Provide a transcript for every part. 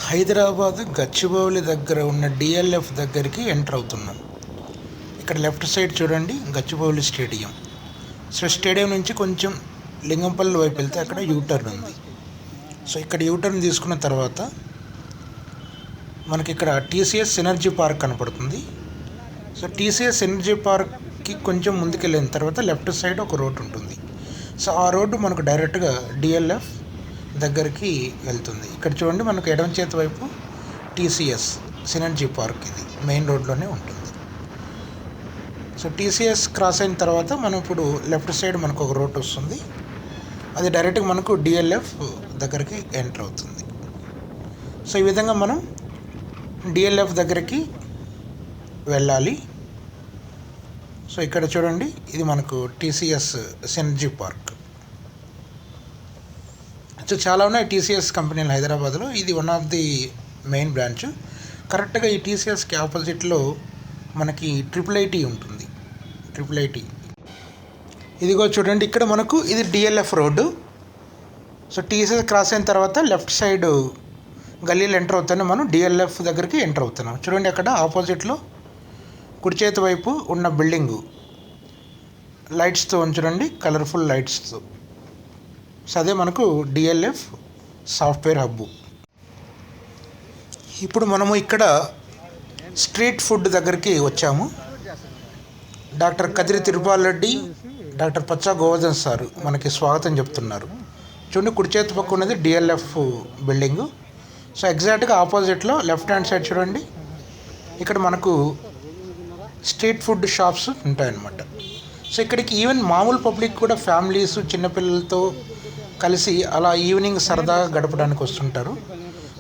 హైదరాబాద్ గచ్చిబౌలి దగ్గర ఉన్న డిఎల్ఎఫ్ దగ్గరికి ఎంటర్ అవుతున్నాం. ఇక్కడ లెఫ్ట్ సైడ్ చూడండి గచ్చిబౌలి స్టేడియం. సో స్టేడియం నుంచి కొంచెం లింగంపల్లి వైపు వెళ్తే అక్కడ యూటర్న్ ఉంది. సో ఇక్కడ యూటర్న్ తీసుకున్న తర్వాత మనకి ఇక్కడ టీసీఎస్ ఎనర్జీ పార్క్ కనపడుతుంది. సో టీసీఎస్ ఎనర్జీ పార్క్కి కొంచెం ముందుకెళ్ళిన తర్వాత లెఫ్ట్ సైడ్ ఒక రోడ్ ఉంటుంది. సో ఆ రోడ్డు మనకు డైరెక్ట్గా డిఎల్ఎఫ్ దగ్గరికి వెళ్తుంది. ఇక్కడ చూడండి మనకు ఎడమ చేతి వైపు టీసీఎస్ సినర్జీ పార్క్, ఇది మెయిన్ రోడ్లోనే ఉంటుంది. సో టీసీఎస్ క్రాస్ అయిన తర్వాత మనం ఇప్పుడు లెఫ్ట్ సైడ్ మనకు ఒక రోడ్ వస్తుంది, అది డైరెక్ట్గా మనకు డిఎల్ఎఫ్ దగ్గరికి ఎంటర్ అవుతుంది. సో ఈ విధంగా మనం డిఎల్ఎఫ్ దగ్గరికి వెళ్ళాలి. సో ఇక్కడ చూడండి ఇది మనకు టీసీఎస్ సినర్జీ పార్క్. సో చాలా ఉన్నాయి టీసీఎస్ కంపెనీలు హైదరాబాద్లో, ఇది one of the main branch. కరెక్ట్గా ఈ టీసీఎస్కి ఆపోజిట్లో మనకి ఐఐటి ఉంటుంది. ఐఐటి ఇదిగో చూడండి, ఇక్కడ మనకు ఇది DLF road. So TCS cross అయిన తర్వాత లెఫ్ట్ సైడ్ గల్లీలో ఎంటర్ అవుతానే మనం డిఎల్ఎఫ్ దగ్గరికి ఎంటర్ అవుతున్నాం. చూడండి అక్కడ ఆపోజిట్లో కుడి చేతి వైపు ఉన్న బిల్డింగు లైట్స్తో చూడండి, కలర్ఫుల్ లైట్స్తో. సో అదే మనకు డిఎల్ఎఫ్ సాఫ్ట్వేర్ హబ్బు. ఇప్పుడు మనము ఇక్కడ స్ట్రీట్ ఫుడ్ దగ్గరికి వచ్చాము. Doctor Kadiri Tirupal Reddy, doctor Paccha Govardhan sir మనకి స్వాగతం చెప్తున్నారు. చూడండి కుడి చేతి పక్క ఉన్నది డిఎల్ఎఫ్ బిల్డింగు. సో ఎగ్జాక్ట్గా ఆపోజిట్లో లెఫ్ట్ హ్యాండ్ సైడ్ చూడండి, ఇక్కడ మనకు స్ట్రీట్ ఫుడ్ షాప్స్ ఉంటాయన్నమాట. సో ఇక్కడికి ఈవెన్ మామూలు పబ్లిక్ కూడా, ఫ్యామిలీస్ చిన్నపిల్లలతో కలిసి అలా ఈవినింగ్ సరదాగా గడపడానికి వస్తుంటారు.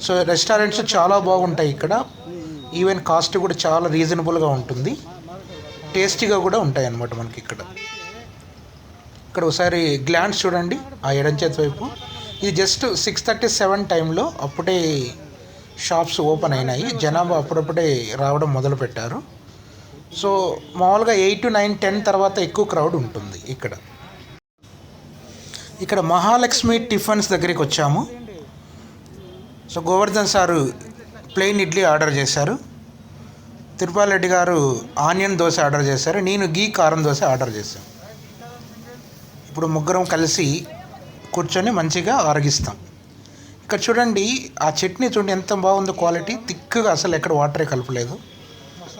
సో రెస్టారెంట్స్ చాలా బాగుంటాయి ఇక్కడ. ఈవెన్ కాస్ట్ కూడా చాలా రీజనబుల్గా ఉంటుంది, టేస్టీగా కూడా ఉంటాయి అన్నమాట మనకి ఇక్కడ. ఇక్కడ ఒకసారి గ్లాన్స్ చూడండి ఆ ఎడం చేతి వైపు, ఇది జస్ట్ 6:37 టైంలో అప్పుడే షాప్స్ ఓపెన్ అయినాయి. జనాభా అప్పుడప్పుడే రావడం మొదలుపెట్టారు. సో మామూలుగా 8, 9, 10 తర్వాత ఎక్కువ క్రౌడ్ ఉంటుంది ఇక్కడ. ఇక్కడ మహాలక్ష్మి టిఫిన్స్ దగ్గరికి వచ్చాము. So Govardhan sir plain idli order చేశారు, తిరుపాల్ రెడ్డి గారు ఆనియన్ దోశ ఆర్డర్ చేశారు, నేను గీ కారం దోశ ఆర్డర్ చేశాను. ఇప్పుడు ముగ్గురం కలిసి కూర్చొని మంచిగా ఆరగిస్తాం. ఇక్కడ చూడండి ఆ చట్నీ చూడండి ఎంత బాగుందో, క్వాలిటీ థిక్గా, అసలు ఎక్కడ వాటరే కలపలేదు.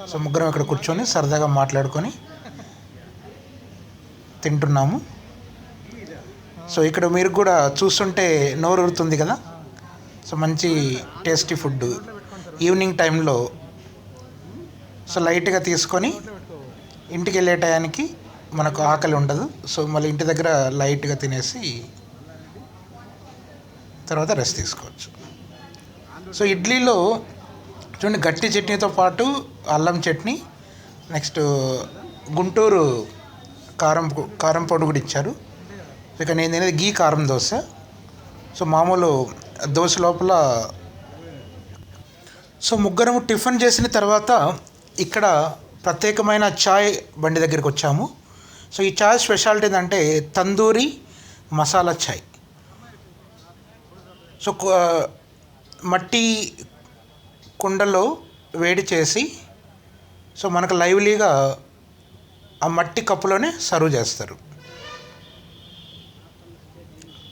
సో ముగ్గురం ఇక్కడ కూర్చొని సరదాగా మాట్లాడుకొని తింటున్నాము. సో ఇక్కడ మీరు కూడా చూస్తుంటే నోరు ఊరుతుంది కదా. సో మంచి టేస్టీ ఫుడ్ ఈవినింగ్ టైంలో. సో లైట్గా తీసుకొని ఇంటికి వెళ్ళే టయానికి మనకు ఆకలి ఉండదు. సో మళ్ళీ ఇంటి దగ్గర లైట్గా తినేసి తర్వాత రెస్ట్ తీసుకోవచ్చు. సో ఇడ్లీలో చూడండి గట్టి చట్నీతో పాటు అల్లం చట్నీ, నెక్స్ట్ గుంటూరు కారం పొడి కూడా ఇచ్చారు. ఇక నేను తినేది గీ కారం దోశ. సో మామూలు దోశ లోపల. సో ముగ్గురం టిఫిన్ చేసిన తర్వాత ఇక్కడ ప్రత్యేకమైన చాయ్ బండి దగ్గరికి వచ్చాము. సో ఈ చాయ్ స్పెషాలిటీ ఏంటంటే తందూరి మసాలా చాయ్. సో మట్టి కుండలో వేడి చేసి, సో మనకు లైవ్లీగా ఆ మట్టి కప్పులోనే సర్వ్ చేస్తారు.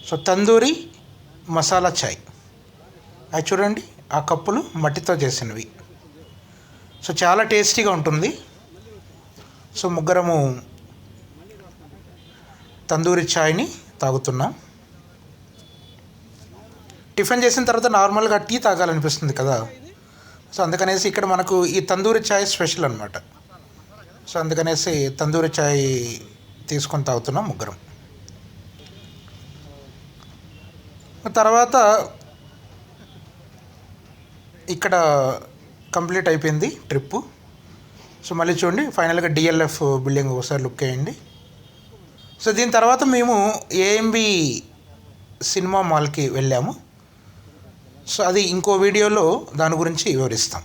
సో తందూరి మసాలా చాయ్ అవి చూడండి, ఆ కప్పులు మట్టితో చేసినవి. సో చాలా టేస్టీగా ఉంటుంది. సో ముగ్గురము తందూరి చాయ్ని తాగుతున్నాం. టిఫిన్ చేసిన తర్వాత నార్మల్గా టీ తాగాలనిపిస్తుంది కదా. సో అందుకనేసి ఇక్కడ మనకు ఈ తందూరి చాయ్ స్పెషల్ అనమాట. సో అందుకనేసి తందూరి చాయ్ తీసుకొని తాగుతున్నాం ముగ్గురం. తర్వాత ఇక్కడ కంప్లీట్ అయిపోయింది ట్రిప్పు. సో మళ్ళీ చూడండి ఫైనల్గా డిఎల్ఎఫ్ బిల్డింగ్ ఒకసారి లుక్ వేయండి. సో దీని తర్వాత మేము ఏఎంబి సినిమా మాల్కి వెళ్ళాము. సో అది ఇంకో వీడియోలో దాని గురించి వివరిస్తాం.